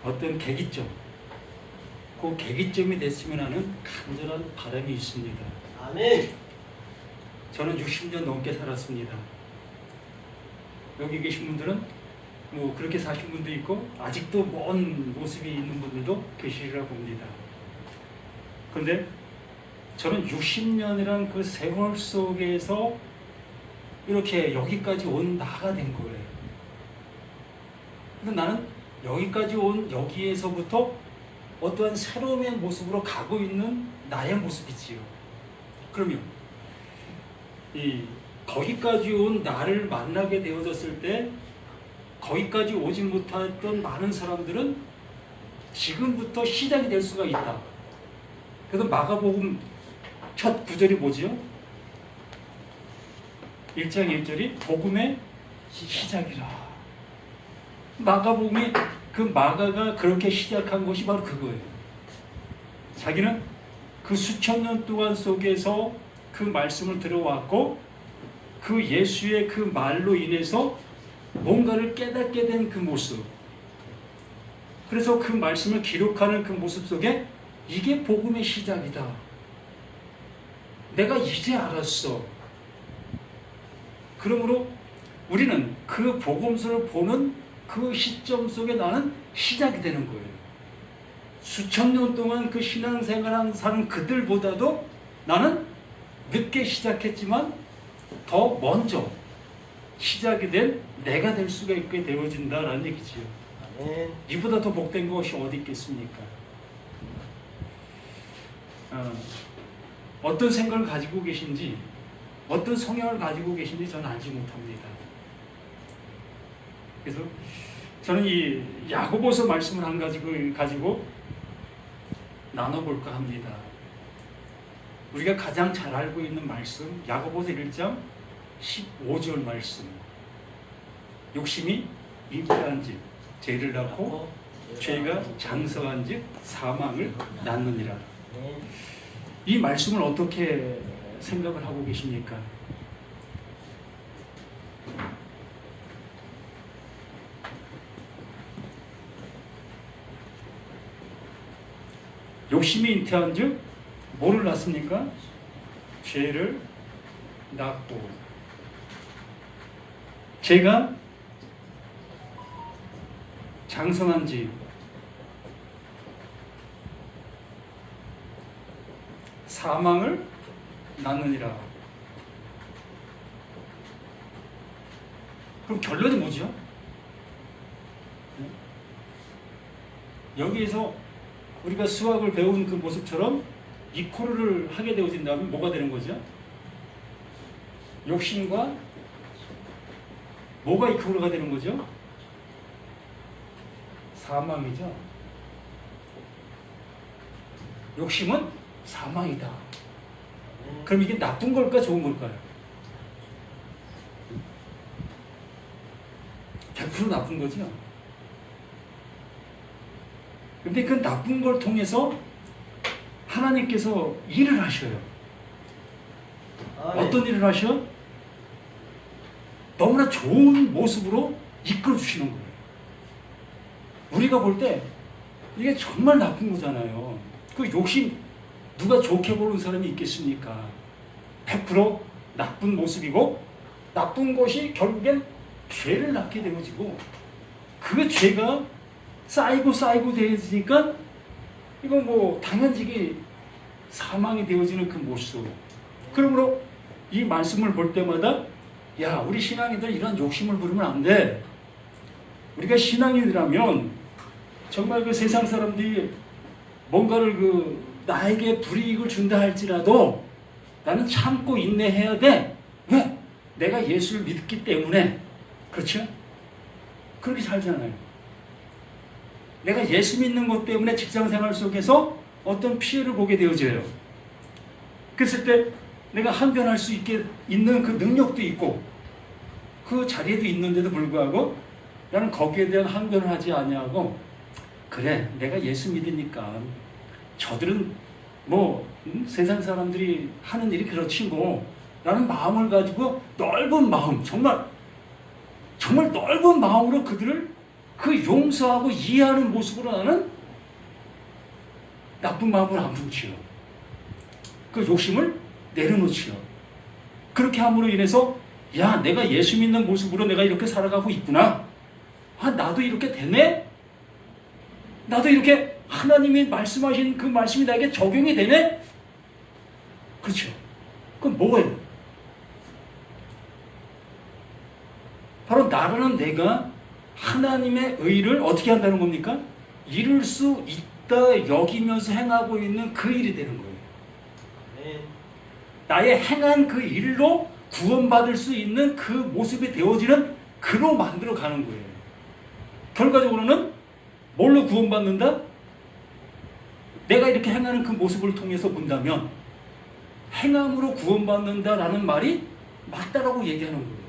어떤 계기점, 그 계기점이 됐으면 하는 간절한 바람이 있습니다. 아멘. 저는 60년 넘게 살았습니다. 여기 계신 분들은 뭐 그렇게 사신 분도 있고 아직도 먼 모습이 있는 분들도 계시리라 봅니다. 그런데 저는 60년이란 그 세월 속에서 이렇게 여기까지 온 나가 된 거예요. 근데 나는 여기까지 온 여기에서부터 어떠한 새로움의 모습으로 가고 있는 나의 모습이지요. 그러면 거기까지 온 나를 만나게 되어졌을 때 거기까지 오지 못했던 많은 사람들은 지금부터 시작이 될 수가 있다. 그래서 마가복음 첫 구절이 뭐지요? 1장 1절이 복음의 시작이라. 마가복음이 그 마가가 그렇게 시작한 것이 바로 그거예요. 자기는 그 수천 년 동안 속에서 그 말씀을 들어왔고 그 예수의 그 말로 인해서 뭔가를 깨닫게 된 그 모습, 그래서 그 말씀을 기록하는 그 모습 속에 이게 복음의 시작이다. 내가 이제 알았어. 그러므로 우리는 그 복음서를 보는 그 시점 속에 나는 시작이 되는 거예요. 수천 년 동안 그 신앙생활한 사람 그들보다도 나는 늦게 시작했지만 더 먼저 시작이 된 내가 될 수가 있게 되어진다라는 얘기지요. 아멘. 이보다 더 복된 것이 어디 있겠습니까? 어떤 생각을 가지고 계신지, 어떤 성향을 가지고 계신지 저는 알지 못합니다. 그래서 저는 이 야고보서 말씀을 한 가지고 나눠볼까 합니다. 우리가 가장 잘 알고 있는 말씀, 야고보서 1장 15절 말씀. 욕심이 잉태한 즉 죄를 낳고 죄가 장성한 즉 사망을 낳느니라. 이 말씀을 어떻게 생각을 하고 계십니까? 욕심이 잉태한 즉 뭐를 낳습니까? 죄를 낳고 죄가 장성한 즉 사망을 낳느니라. 그럼 결론이 뭐죠? 여기에서 우리가 수학을 배운 그 모습처럼 이코르를 하게 되어진다면 뭐가 되는 거죠? 욕심과 뭐가 이코르가 되는 거죠? 사망이죠. 욕심은 사망이다. 그럼 이게 나쁜 걸까 좋은 걸까요? 100% 나쁜 거죠. 근데 그 나쁜 걸 통해서 하나님께서 일을 하셔요. 어떤 일을 하셔? 너무나 좋은 모습으로 이끌어 주시는 거예요. 우리가 볼 때 이게 정말 나쁜 거잖아요. 그 욕심 누가 좋게 보는 사람이 있겠습니까? 100% 나쁜 모습이고 나쁜 것이 결국엔 죄를 낳게 되어지고 그 죄가 쌓이고 되어지니까 이건 뭐 당연지기 사망이 되어지는 그 모습. 그러므로 이 말씀을 볼 때마다 야, 우리 신앙인들 이런 욕심을 부리면 안 돼. 우리가 신앙인이라면 정말 그 세상 사람들이 뭔가를 나에게 불이익을 준다 할지라도 나는 참고 인내해야 돼. 왜? 내가 예수를 믿기 때문에. 그렇죠? 그렇게 살잖아요. 내가 예수 믿는 것 때문에 직장생활 속에서 어떤 피해를 보게 되어져요. 그랬을 때 내가 항변할 수 있는 그 능력도 있고 그 자리에도 있는데도 불구하고 나는 거기에 대한 항변을 하지 아니하고 그래, 내가 예수 믿으니까 저들은 뭐 세상 사람들이 하는 일이 그렇지 뭐 라는 마음을 가지고 넓은 마음, 정말 넓은 마음으로 그들을 그 용서하고 이해하는 모습으로 나는 나쁜 마음을 안 품지요. 그 욕심을 내려놓지요. 그렇게 함으로 인해서 야, 내가 예수 믿는 모습으로 내가 이렇게 살아가고 있구나. 아, 나도 이렇게 되네? 나도 이렇게 하나님이 말씀하신 그 말씀이 나에게 적용이 되네? 그렇죠. 그럼 뭐예요? 바로 나라는 내가 하나님의 의를 어떻게 한다는 겁니까? 이룰 수 있다 여기면서 행하고 있는 그 일이 되는 거예요. 나의 행한 그 일로 구원받을 수 있는 그 모습이 되어지는 그로 만들어 가는 거예요. 결과적으로는 뭘로 구원받는다? 내가 이렇게 행하는 그 모습을 통해서 본다면 행함으로 구원받는다라는 말이 맞다라고 얘기하는 거예요.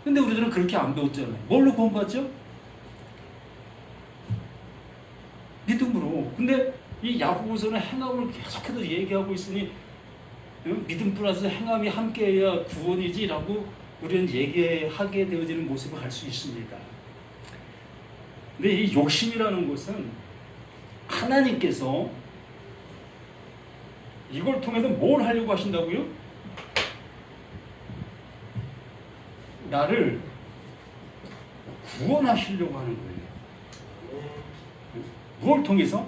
근데 우리들은 그렇게 안 배웠잖아요. 뭘로 구원받죠? 믿음으로. 근데 이 야고보서는 행함을 계속해서 얘기하고 있으니 믿음 플러스 행함이 함께해야 구원이지라고 우리는 얘기하게 되어지는 모습을 할 수 있습니다. 근데 이 욕심이라는 것은 하나님께서 이걸 통해서 뭘 하려고 하신다고요? 나를 구원하시려고 하는 거예요. 무엇을 통해서?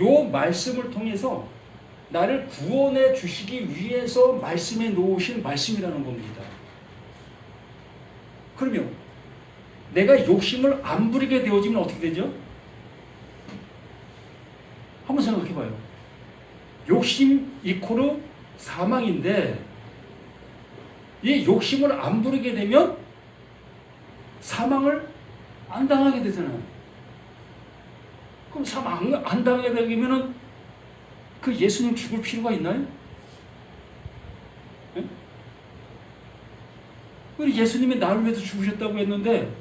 요 말씀을 통해서 나를 구원해 주시기 위해서 말씀에 놓으신 말씀이라는 겁니다. 그러면 내가 욕심을 안 부리게 되어지면 어떻게 되죠? 한번 생각해 봐요. 욕심 이코르 사망인데 이 욕심을 안 부리게 되면 사망을 안 당하게 되잖아요. 그럼 사망 안 당하게 되면은 그 예수님 죽을 필요가 있나요? 네? 예수님이 나를 위해서 죽으셨다고 했는데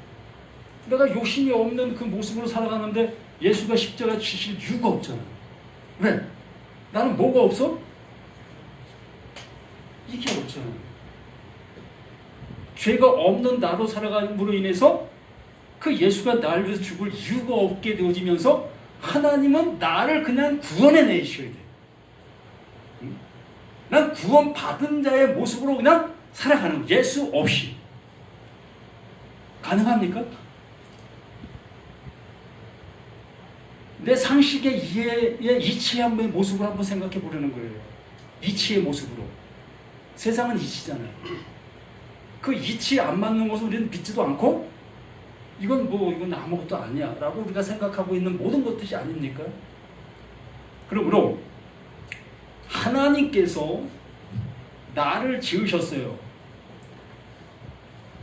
내가 욕심이 없는 그 모습으로 살아가는데 예수가 십자가 지실 이유가 없잖아. 왜? 나는 뭐가 없어? 이게 없잖아. 죄가 없는 나로 살아감으로 인해서 그 예수가 나를 위해서 죽을 이유가 없게 되어지면서 하나님은 나를 그냥 구원해내셔야 돼. 난 구원받은 자의 모습으로 그냥 살아가는 거예요. 예수 없이. 가능합니까? 내 상식의 이해의 이치의 모습을 한번 생각해 보려는 거예요. 이치의 모습으로. 세상은 이치잖아요. 그 이치에 안 맞는 것을 우리는 믿지도 않고 이건 아무것도 아니야 라고 우리가 생각하고 있는 모든 것들이 아닙니까? 그러므로 하나님께서 나를 지으셨어요.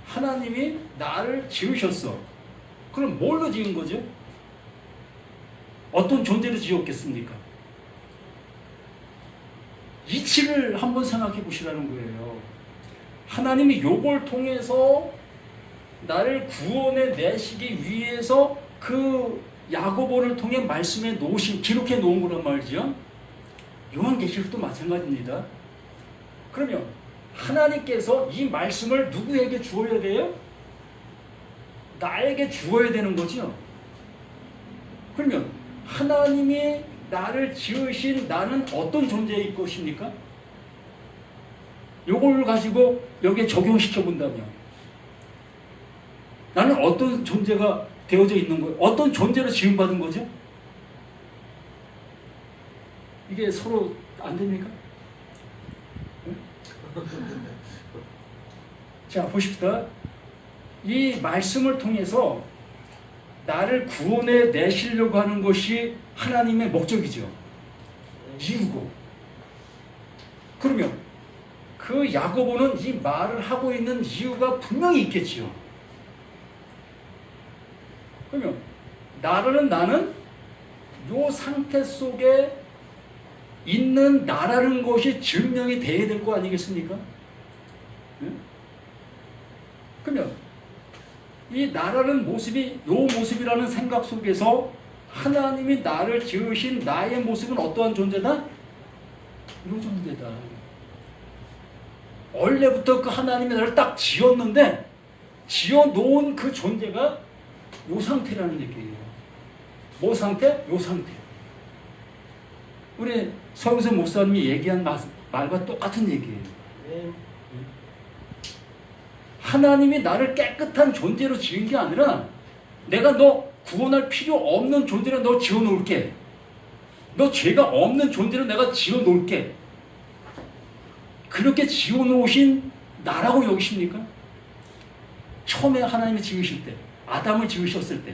하나님이 나를 지으셨어. 그럼 뭘로 지은 거죠? 어떤 존재로 지었겠습니까? 이치를 한번 생각해 보시라는 거예요. 하나님이 요걸 통해서 나를 구원해 내시기 위해서 그 야고보를 통해 말씀에 놓으신, 기록해 놓은 거란 말이죠. 요한계시록도 마찬가지입니다. 그러면 하나님께서 이 말씀을 누구에게 주어야 돼요? 나에게 주어야 되는 거죠. 그러면 하나님이 나를 지으신 나는 어떤 존재일 것입니까? 요걸 가지고 여기에 적용시켜 본다면 나는 어떤 존재가 되어져 있는 거예요? 어떤 존재로 지음받은 거죠? 이게 서로 안 됩니까? 네? 자, 보십시다. 이 말씀을 통해서 나를 구원해 내시려고 하는 것이 하나님의 목적이죠. 이유고. 그러면 그 야고보는 이 말을 하고 있는 이유가 분명히 있겠지요. 그러면 나는 이 상태 속에 있는 나라는 것이 증명이 돼야 될 거 아니겠습니까? 네? 그러면 이 나라는 모습이 이 모습이라는 생각 속에서 하나님이 나를 지으신 나의 모습은 어떠한 존재다? 이 존재다. 원래부터 그 하나님이 나를 딱 지었는데 지어놓은 그 존재가 요 상태라는 얘기예요. 뭐 상태? 요 상태. 우리 서영선 목사님이 얘기한 말과 똑같은 얘기예요. 하나님이 나를 깨끗한 존재로 지은 게 아니라 내가 너 구원할 필요 없는 존재로 너 지어놓을게. 너 죄가 없는 존재로 내가 지어놓을게. 그렇게 지어놓으신 나라고 여기십니까? 처음에 하나님이 지으실 때, 아담을 지으셨을 때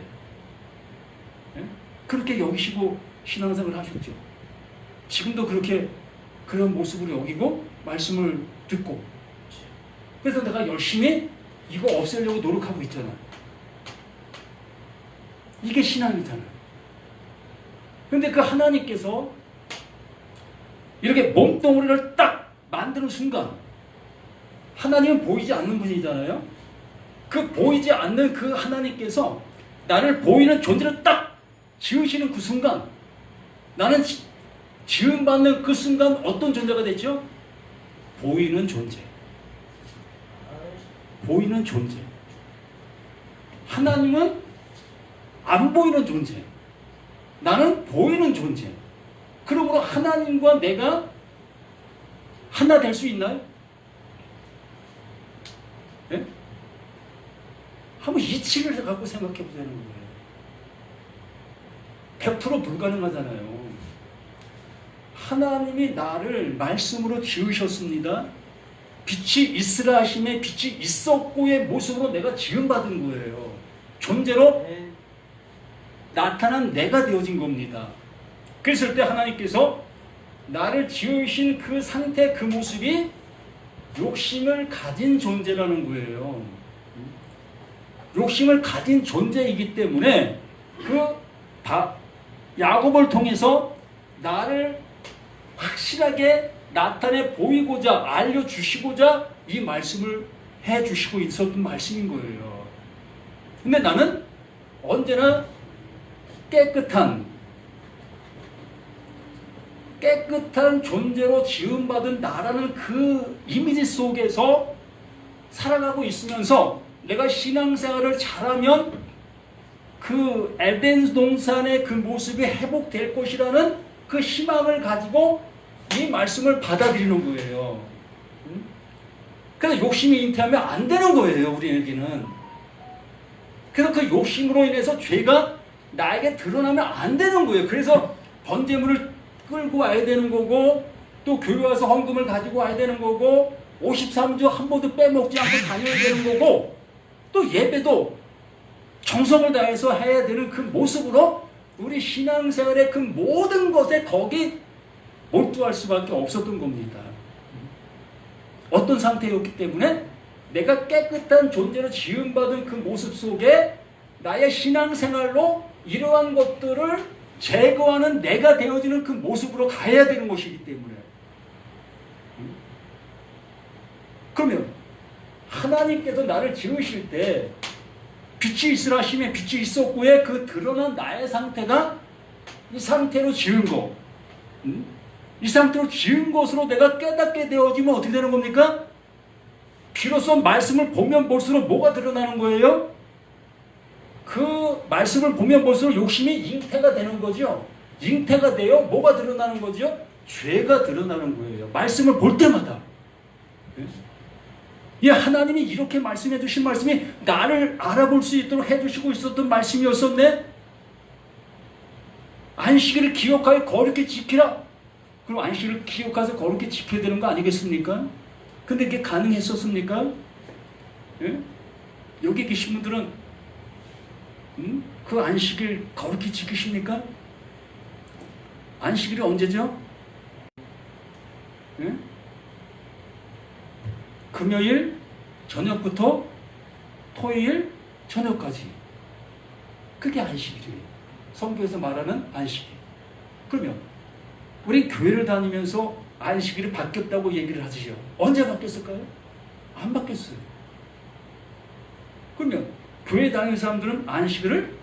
그렇게 여기시고 신앙생활을 하셨죠. 지금도 그렇게 그런 모습으로 여기고 말씀을 듣고, 그래서 내가 열심히 이거 없애려고 노력하고 있잖아. 이게 신앙이잖아. 근데 그 하나님께서 이렇게 몸뚱어리를 딱 만드는 순간, 하나님은 보이지 않는 분이잖아요. 그 보이지 않는 그 하나님께서 나를 보이는 존재로 딱 지으시는 그 순간, 나는 지음받는 그 순간 어떤 존재가 됐죠? 보이는 존재. 보이는 존재. 하나님은 안 보이는 존재. 나는 보이는 존재. 그러므로 하나님과 내가 하나 될 수 있나요? 네? 한번 이치를 갖고 생각해 보자는 거예요. 100% 불가능하잖아요. 하나님이 나를 말씀으로 지으셨습니다. 빛이 있으라 하심에 빛이 있었고의 모습으로 내가 지음받은 거예요. 존재로 나타난 내가 되어진 겁니다. 그랬을 때 하나님께서 나를 지으신 그 상태, 그 모습이 욕심을 가진 존재라는 거예요. 욕심을 가진 존재이기 때문에 야곱을 통해서 나를 확실하게 나타내 보이고자 알려주시고자 이 말씀을 해주시고 있었던 말씀인 거예요. 근데 나는 언제나 깨끗한 존재로 지음받은 나라는 그 이미지 속에서 살아가고 있으면서 내가 신앙생활을 잘하면 그 에덴 동산의 그 모습이 회복될 것이라는 그 희망을 가지고 이 말씀을 받아들이는 거예요. 그래서 욕심이 잉태하면 안 되는 거예요, 우리에게는. 그래서 그 욕심으로 인해서 죄가 나에게 드러나면 안 되는 거예요. 그래서 번제물을 끌고 와야 되는 거고, 또 교회 와서 헌금을 가지고 와야 되는 거고, 53주 한 번도 빼먹지 않고 다녀야 되는 거고, 또 예배도 정성을 다해서 해야 되는 그 모습으로 우리 신앙생활의 그 모든 것에 거기 몰두할 수밖에 없었던 겁니다. 어떤 상태였기 때문에 내가 깨끗한 존재로 지음받은 그 모습 속에 나의 신앙생활로 이러한 것들을 제거하는 내가 되어지는 그 모습으로 가야 되는 것이기 때문에. 그러면 하나님께서 나를 지으실 때 빛이 있으라 하시면 빛이 있었고에 그 드러난 나의 상태가 이 상태로 지은 거, 이 상태로 지은 것으로 내가 깨닫게 되어지면 어떻게 되는 겁니까? 비로소 말씀을 보면 볼수록 뭐가 드러나는 거예요? 그 말씀을 보면 볼수록 욕심이 잉태가 되는 거죠. 잉태가 되어 뭐가 드러나는 거죠? 죄가 드러나는 거예요. 말씀을 볼 때마다. 예, 하나님이 이렇게 말씀해 주신 말씀이 나를 알아볼 수 있도록 해주시고 있었던 말씀이었었네. 안식일을 기억하여 거룩히 지키라. 그럼 안식일을 기억해서 거룩히 지켜야 되는 거 아니겠습니까? 근데 이게 가능했었습니까? 예? 여기 계신 분들은 그 안식일 거룩히 지키십니까? 안식일이 언제죠? 예? 금요일 저녁부터 토요일 저녁까지. 그게 안식일이에요. 성경에서 말하는 안식일. 그러면 우리 교회를 다니면서 안식일이 바뀌었다고 얘기를 하시죠. 언제 바뀌었을까요? 안 바뀌었어요. 그러면 교회 다니는 사람들은 안식일을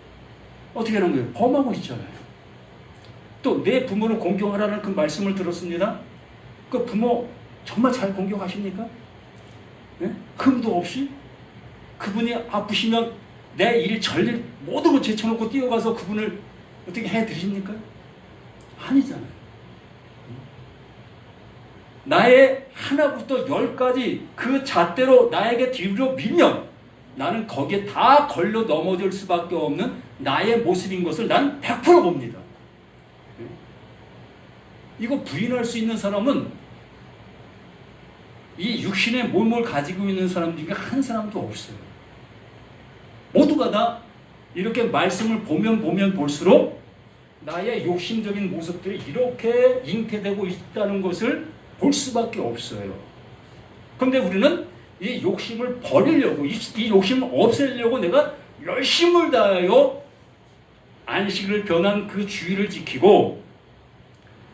어떻게 하는 거예요? 범하고 있잖아요. 또 내 부모를 공경하라는 그 말씀을 들었습니다. 그 부모 정말 잘 공경하십니까? 네? 금도 없이? 그분이 아프시면 내 일 전일 모든 걸 제쳐놓고 뛰어가서 그분을 어떻게 해드립니까? 아니잖아요. 나의 하나부터 열까지 그 잣대로 나에게 뒤로 밀면 나는 거기에 다 걸려 넘어질 수밖에 없는 나의 모습인 것을 난 100% 봅니다. 이거 부인할 수 있는 사람은 이 육신의 몸을 가지고 있는 사람 중에 한 사람도 없어요. 모두가 다 이렇게 말씀을 보면 볼수록 나의 욕심적인 모습들이 이렇게 잉태되고 있다는 것을 볼 수밖에 없어요. 그런데 우리는 이 욕심을 버리려고, 이 욕심을 없애려고 내가 열심을 다하여 안식을 변한 그 주의를 지키고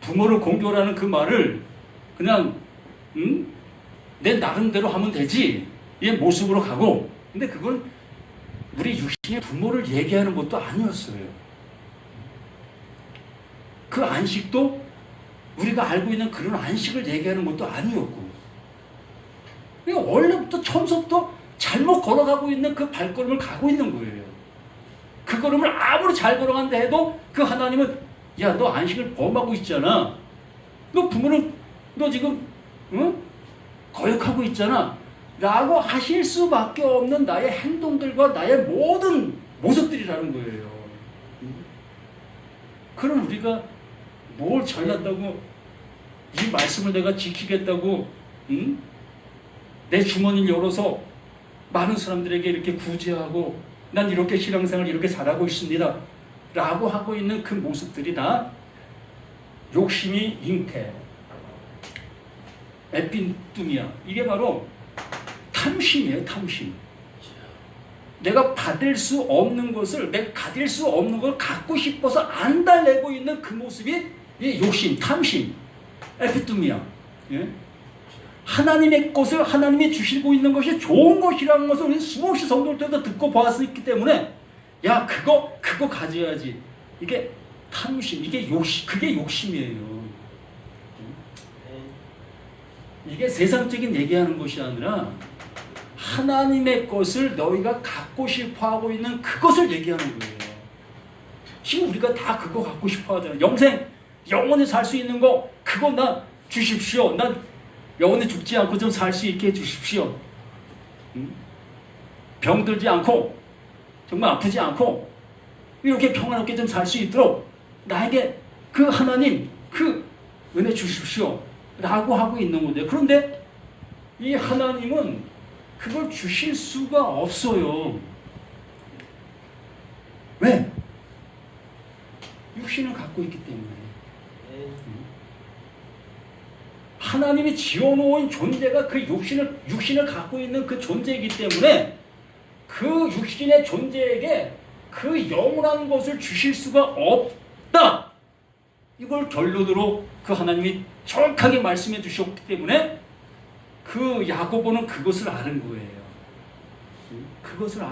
부모를 공경하는 그 말을 그냥 내 나름대로 하면 되지 이 모습으로 가고, 근데 그건 우리 육신의 부모를 얘기하는 것도 아니었어요. 그 안식도 우리가 알고 있는 그런 안식을 얘기하는 것도 아니었고, 그러니까 원래부터 처음부터 잘못 걸어가고 있는 그 발걸음을 가고 있는 거예요. 그 걸음을 아무리 잘 걸어간다 해도 그 하나님은 야, 너 안식을 범하고 있잖아. 너 부모는 너 지금 거역하고 있잖아. 라고 하실 수밖에 없는 나의 행동들과 나의 모든 모습들이라는 거예요. 그럼 우리가 뭘 잘났다고 이 말씀을 내가 지키겠다고 내 주머니를 열어서 많은 사람들에게 이렇게 구제하고 난 이렇게 신앙생활을 이렇게 잘하고 있습니다 라고 하고 있는 그 모습들이 다 욕심이 잉태, 에피뚜미야. 이게 바로 탐심이에요. 탐심. 내가 받을 수 없는 것을, 내가 가질 수 없는 걸 갖고 싶어서 안 달래고 있는 그 모습이 이 욕심, 탐심, 에피뚜미야. 예? 하나님의 것을 하나님이 주시고 있는 것이 좋은 것이라는 것을 우리 수없이 성경 때도 듣고 보았기 때문에 야, 그거 가져야지. 이게 탐심, 이게 욕심, 그게 욕심이에요. 이게 세상적인 얘기하는 것이 아니라 하나님의 것을 너희가 갖고 싶어 하고 있는 그것을 얘기하는 거예요. 지금 우리가 다 그거 갖고 싶어 하잖아요. 영원히 살 수 있는 거, 그거 나 주십시오. 난 영원히 죽지 않고 좀 살 수 있게 해주십시오. 병들지 않고, 정말 아프지 않고, 이렇게 평안하게 좀 살 수 있도록 나에게 그 하나님, 그 은혜 주십시오. 라고 하고 있는 건데, 그런데 이 하나님은 그걸 주실 수가 없어요. 왜? 육신을 갖고 있기 때문에. 하나님이 지어놓은 존재가 그 육신을 갖고 있는 그 존재이기 때문에 그 육신의 존재에게 그 영원한 것을 주실 수가 없다. 이걸 결론으로 그 하나님이 정확하게 말씀해 주셨기 때문에 그 야고보는 그것을 아는 거예요. 그것을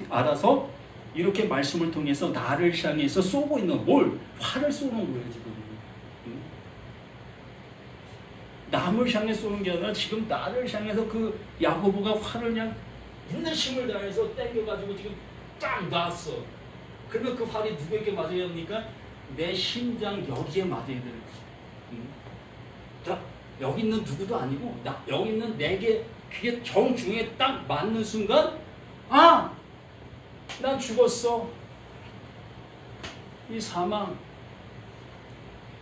알아서 이렇게 말씀을 통해서 나를 향해서 쏘고 있는 뭘? 화를 쏘는 거예요, 지금. 남을 향해 쏘는 게 아니라 지금 나를 향해서 그 야고보가 화를 그냥 있는 힘을 다해서 땡겨가지고 지금 딱 놨어. 그러면 그 활이 누구에게 맞아야 합니까? 내 심장 여기에 맞아야 되는 거예요. 자, 여기 있는 누구도 아니고 여기 있는 내게 그게 정중에 딱 맞는 순간 아! 난 죽었어. 이 사망.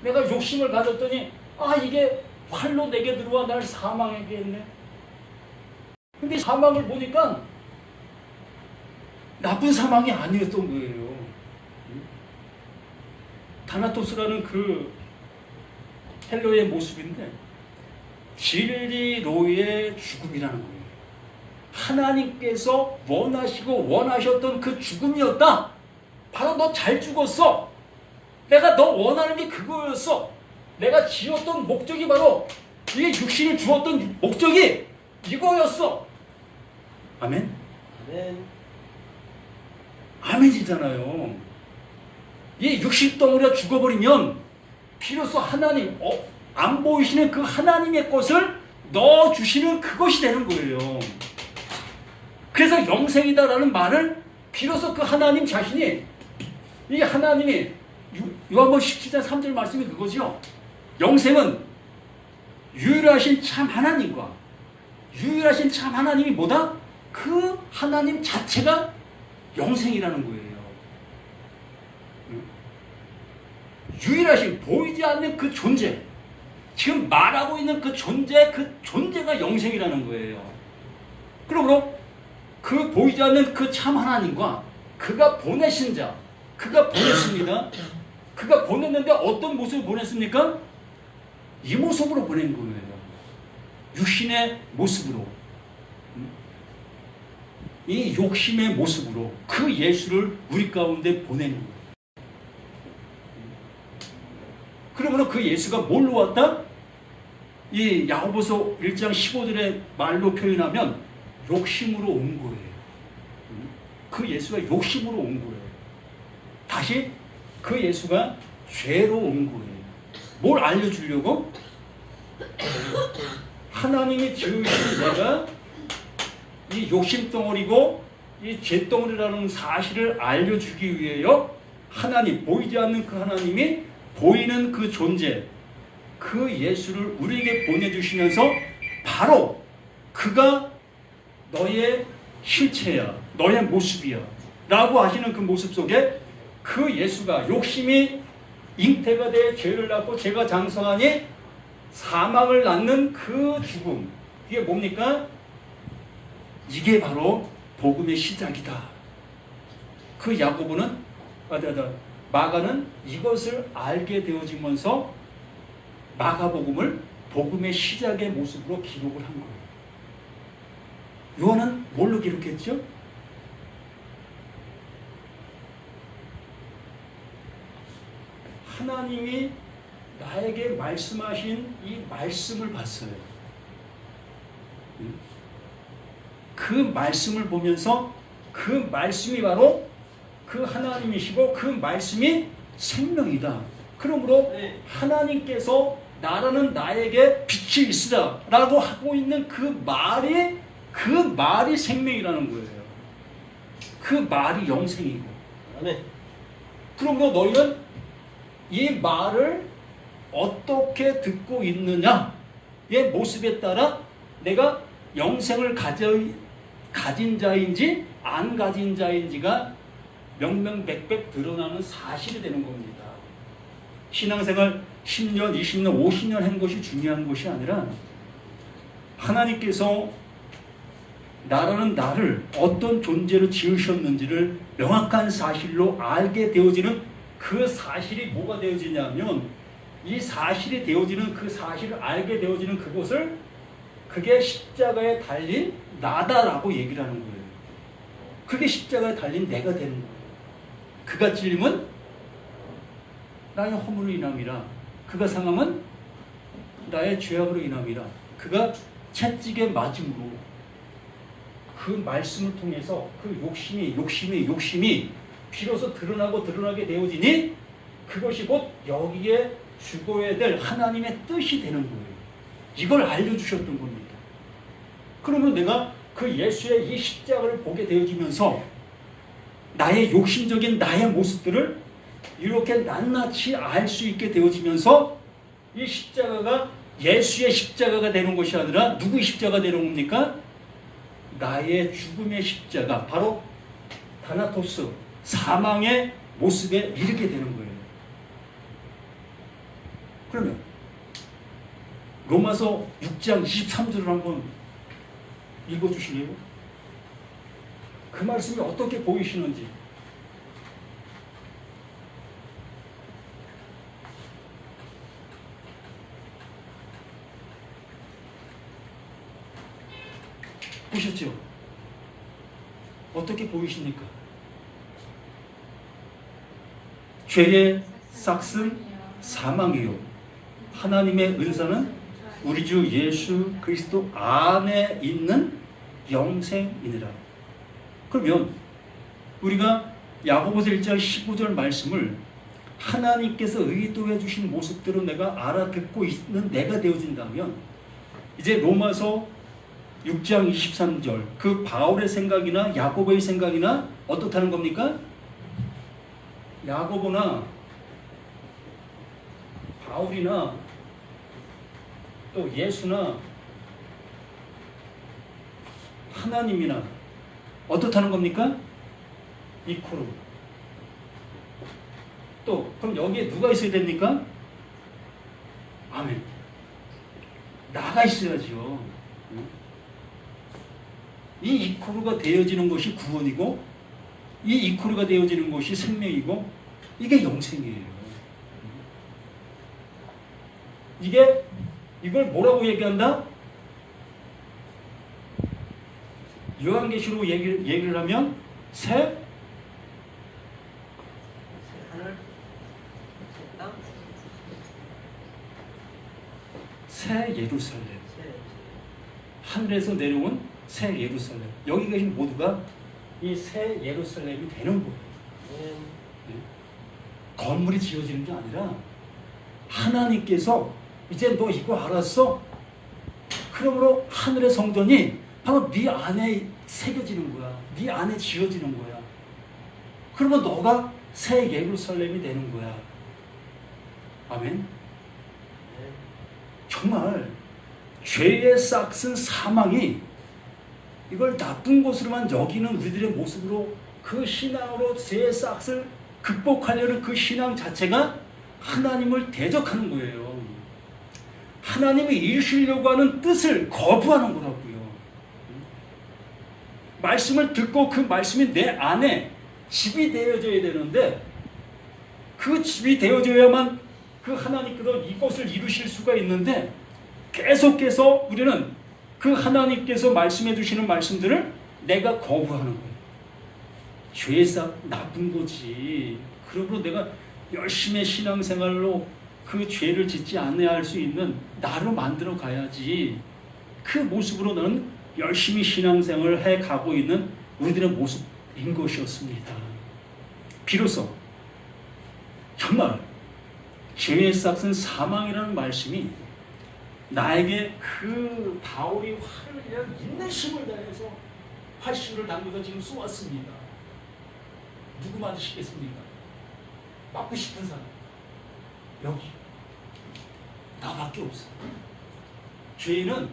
내가 욕심을 가졌더니 아, 이게 활로 내게 들어와 날 사망하게 했네. 근데 사망을 보니까 나쁜 사망이 아니었던 거예요. 다나토스라는 그 헬로의 모습인데 진리로의 죽음이라는 거예요. 하나님께서 원하시고 원하셨던 그 죽음이었다. 바로 너 잘 죽었어. 내가 너 원하는 게 그거였어. 내가 지었던 목적이 바로 이게 육신을 주었던 목적이 이거였어. 아멘? 아멘. 아멘이잖아요. 이 육신 덩어리가 죽어버리면 비로소 하나님, 안 보이시는 그 하나님의 것을 넣어주시는 그것이 되는 거예요. 그래서 영생이다라는 말을 비로소 그 하나님 자신이, 이 하나님이, 요한복음 17장 3절 말씀이 그거죠. 영생은 유일하신 참 하나님과, 유일하신 참 하나님이 뭐다? 그 하나님 자체가 영생이라는 거예요. 유일하신, 보이지 않는 그 존재, 지금 말하고 있는 그 존재가 영생이라는 거예요. 그러므로 그 보이지 않는 그 참 하나님과 그가 보내신 자, 그가 보냈습니다. 그가 보냈는데 어떤 모습을 보냈습니까? 이 모습으로 보낸 거예요. 육신의 모습으로, 이 욕심의 모습으로 그 예수를 우리 가운데 보낸 거예요. 그러면 그 예수가 뭘로 왔다? 이 야고보서 1장 15절의 말로 표현하면 욕심으로 온 거예요. 그 예수가 욕심으로 온 거예요. 다시 그 예수가 죄로 온 거예요. 뭘 알려주려고? 하나님이 지으신 내가 이 욕심덩어리고 이 죄덩어리라는 사실을 알려주기 위해요. 하나님, 보이지 않는 그 하나님이 보이는 그 존재, 그 예수를 우리에게 보내주시면서 바로 그가 너의 실체야, 너의 모습이야 라고 하시는 그 모습 속에 그 예수가 욕심이 잉태가 돼 죄를 낳고 죄가 장성하니 사망을 낳는 그 죽음, 이게 뭡니까? 이게 바로 복음의 시작이다. 그 야고보는, 마가는 이것을 알게 되어지면서 마가복음을 복음의 시작의 모습으로 기록을 한 거예요. 요한은 뭘로 기록했죠? 하나님이 나에게 말씀하신 이 말씀을 봤어요. 그 말씀을 보면서 그 말씀이 바로 그 하나님이시고 그 말씀이 생명이다. 그러므로 하나님께서 나라는 나에게 빛이 있으라 라고 하고 있는 그 말이 생명이라는 거예요. 그 말이 영생이고. 그러므로 너희는 이 말을 어떻게 듣고 있느냐의 모습에 따라 내가 영생을 가진 자인지 안 가진 자인지가 명명백백 드러나는 사실이 되는 겁니다. 신앙생활 10년, 20년, 50년 한 것이 중요한 것이 아니라 하나님께서 나라는 나를 어떤 존재로 지으셨는지를 명확한 사실로 알게 되어지는 그 사실이 뭐가 되어지냐면 이 사실이 되어지는 그 사실을 알게 되어지는 그것을 그게 십자가에 달린 나다라고 얘기를 하는 거예요. 그게 십자가에 달린 내가 되는 거예요. 그가 찔림은 나의 허물로 인함이라. 그가 상함은 나의 죄악으로 인함이라. 그가 채찍에 맞음으로 그 말씀을 통해서 그 욕심이 비로소 드러나게 되어지니 그것이 곧 여기에 죽어야 될 하나님의 뜻이 되는 거예요. 이걸 알려주셨던 겁니다. 그러면 내가 그 예수의 이 십자가를 보게 되어지면서 나의 욕심적인 나의 모습들을 이렇게 낱낱이 알 수 있게 되어지면서 이 십자가가 예수의 십자가가 되는 것이 아니라 누구의 십자가가 되는 겁니까? 나의 죽음의 십자가, 바로 다나토스, 사망의 모습에 이르게 되는 거예요. 그러면 로마서 6장 23절을 한번 읽어주실래요? 그 말씀이 어떻게 보이시는지. 보셨죠? 어떻게 보이십니까? 죄의 삭은 사망이요 하나님의 은사는 우리 주 예수 그리스도 안에 있는 영생이니라. 그러면 우리가 야고보서 1장 15절 말씀을 하나님께서 의도해 주신 모습대로 내가 알아듣고 있는 내가 되어진다면 이제 로마서 6장 23절 그 바울의 생각이나 야고보의 생각이나 어떻다는 겁니까? 야고보나 바울이나 또 예수나 하나님이나 어떻다는 겁니까? 이코로. 또 그럼 여기에 누가 있어야 됩니까? 아멘. 나가 있어야죠. 이 이코르가 되어지는 것이 구원이고 이 이코르가 되어지는 것이 생명이고 이게 영생이에요. 이걸 뭐라고 얘기한다? 요한계시록 얘기를 하면 새 하늘, 새 땅, 새 예루살렘. 새 하늘에서 내려온 새 예루살렘. 여기 계신 모두가 이 새 예루살렘이 되는 거예요. 네. 건물이 지어지는 게 아니라 하나님께서 이제 너 이거 알았어? 그러므로 하늘의 성전이 바로 네 안에 새겨지는 거야. 네 안에 지어지는 거야. 그러면 너가 새 예루살렘이 되는 거야. 아멘. 정말 죄의 싹슨 사망이 이걸 나쁜 것으로만 여기는 우리들의 모습으로 그 신앙으로 죄의 싹을 극복하려는 그 신앙 자체가 하나님을 대적하는 거예요. 하나님이 이루시려고 하는 뜻을 거부하는 거라고요. 말씀을 듣고 그 말씀이 내 안에 집이 되어져야 되는데 그 집이 되어져야만 그 하나님께서 이것을 이루실 수가 있는데 계속해서 우리는 그 하나님께서 말씀해 주시는 말씀들을 내가 거부하는 거예요. 죄사 나쁜 거지. 그러므로 내가 열심히 신앙생활로 그 죄를 짓지 않아야 할 수 있는 나로 만들어 가야지. 그 모습으로 너는 열심히 신앙생활을 해가고 있는 우리들의 모습인 것이었습니다. 비로소 정말 죄의 싹은 사망이라는 말씀이 나에게 그 바울이 화를 그냥 인내심을 다해서 활심을 담고서 지금 쏘았습니다. 누구 맞으시겠습니까? 맞고 싶은 사람 여기 나밖에 없어. 죄인은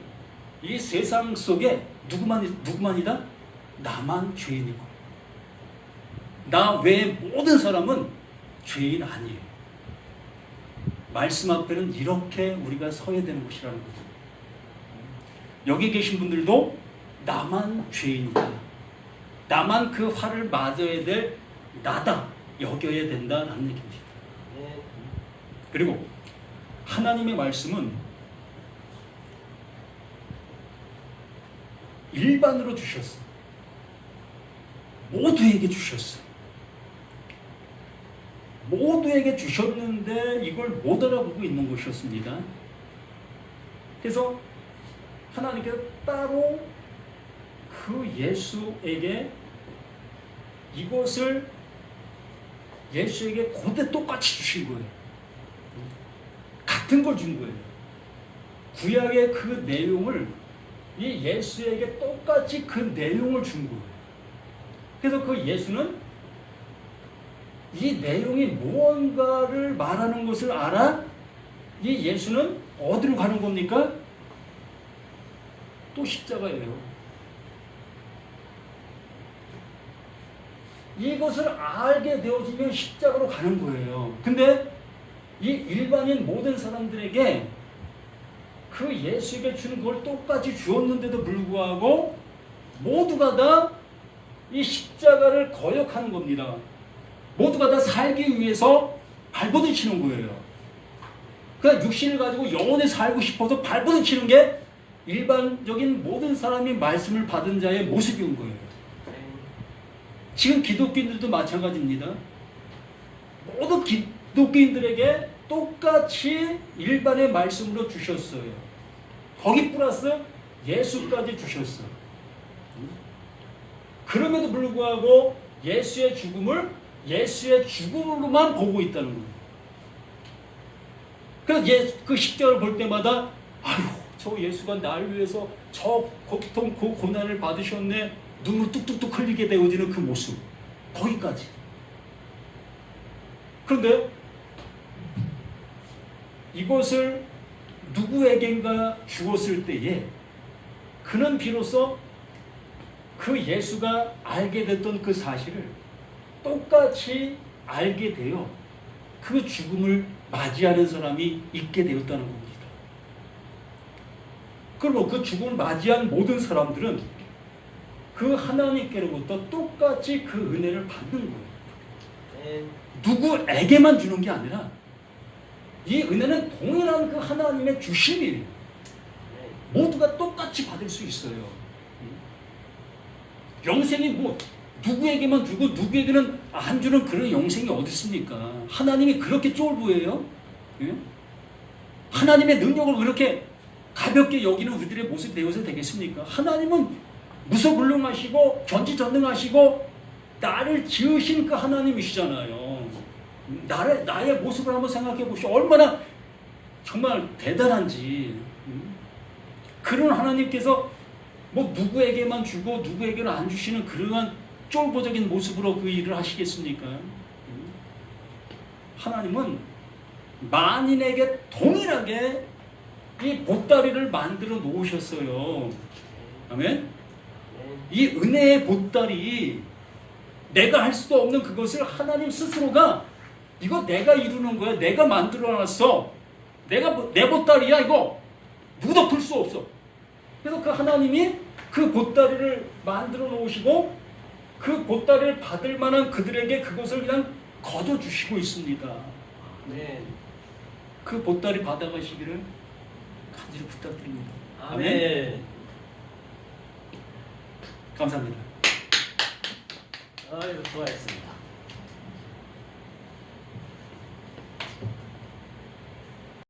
이 세상 속에 누구만이다? 나만 죄인이고 나 외의 모든 사람은 죄인 아니에요. 말씀 앞에는 이렇게 우리가 서야 되는 것이라는 거죠. 여기 계신 분들도 나만 죄인이다. 나만 그 화를 맞아야 될 나다. 여겨야 된다라는 얘기입니다. 그리고 하나님의 말씀은 일반으로 주셨어. 모두에게 주셨어. 모두에게 주셨는데 이걸 못 알아보고 있는 것이었습니다. 그래서 하나님께서 따로 그 예수에게 이것을 예수에게 그때 똑같이 주신 거예요. 같은 걸 준 거예요. 구약의 그 내용을 이 예수에게 똑같이 그 내용을 준 거예요. 그래서 그 예수는 이 내용이 무언가를 말하는 것을 알아? 이 예수는 어디로 가는 겁니까? 또 십자가예요. 이것을 알게 되어지면 십자가로 가는 거예요. 근데 이 일반인 모든 사람들에게 그 예수에게 주는 걸 똑같이 주었는데도 불구하고 모두가 다 이 십자가를 거역하는 겁니다. 모두가 다 살기 위해서 발버둥치는 거예요. 그냥 육신을 가지고 영원히 살고 싶어서 발버둥치는 게 일반적인 모든 사람이 말씀을 받은 자의 모습인 거예요. 지금 기독교인들도 마찬가지입니다. 모든 기독교인들에게 똑같이 일반의 말씀으로 주셨어요. 거기 플러스 예수까지 주셨어요. 그럼에도 불구하고 예수의 죽음을 예수의 죽음으로만 보고 있다는 거예요. 그래서 그 십자가를 볼 때마다 아유, 저 예수가 날 위해서 저 고통, 그 고난을 받으셨네. 눈물 뚝뚝뚝 흘리게 되어지는 그 모습. 거기까지. 그런데 이것을 누구에겐가 주었을 때에 그는 비로소 그 예수가 알게 됐던 그 사실을 똑같이 알게 되어 그 죽음을 맞이하는 사람이 있게 되었다는 겁니다. 그리고 그 죽음을 맞이한 모든 사람들은 그 하나님께로부터 똑같이 그 은혜를 받는 거예요. 네. 누구에게만 주는 게 아니라 이 은혜는 동일한 그 하나님의 주심이에요. 네. 모두가 똑같이 받을 수 있어요. 영생이 뭐 누구에게만 주고 누구에게는 안 주는 그런 영생이 어디 있습니까? 하나님이 그렇게 쫄보예요? 예? 하나님의 능력을 그렇게 가볍게 여기는 우리들의 모습이 되어서 되겠습니까? 하나님은 무소불능하시고 전지전능하시고 나를 지으신 그 하나님이시잖아요. 나의 모습을 한번 생각해 보시오. 얼마나 정말 대단한지. 그런 하나님께서 뭐 누구에게만 주고 누구에게는 안 주시는 그러한 쫄보적인 모습으로 그 일을 하시겠습니까? 하나님은 만인에게 동일하게 이 보따리를 만들어 놓으셨어요. 아멘? 이 은혜의 보따리, 내가 할 수도 없는 그것을 하나님 스스로가 이거 내가 이루는 거야. 내가 만들어 놨어. 내 보따리야. 이거 누구도 풀 수 없어. 그래서 그 하나님이 그 보따리를 만들어 놓으시고 그 보따리를 받을 만한 그들에게 그것을 그냥 거둬 주시고 있습니다. 네. 그 보따리 받아가시기를 간절히 부탁드립니다. 아멘. 감사합니다. 아유, 수고하셨습니다.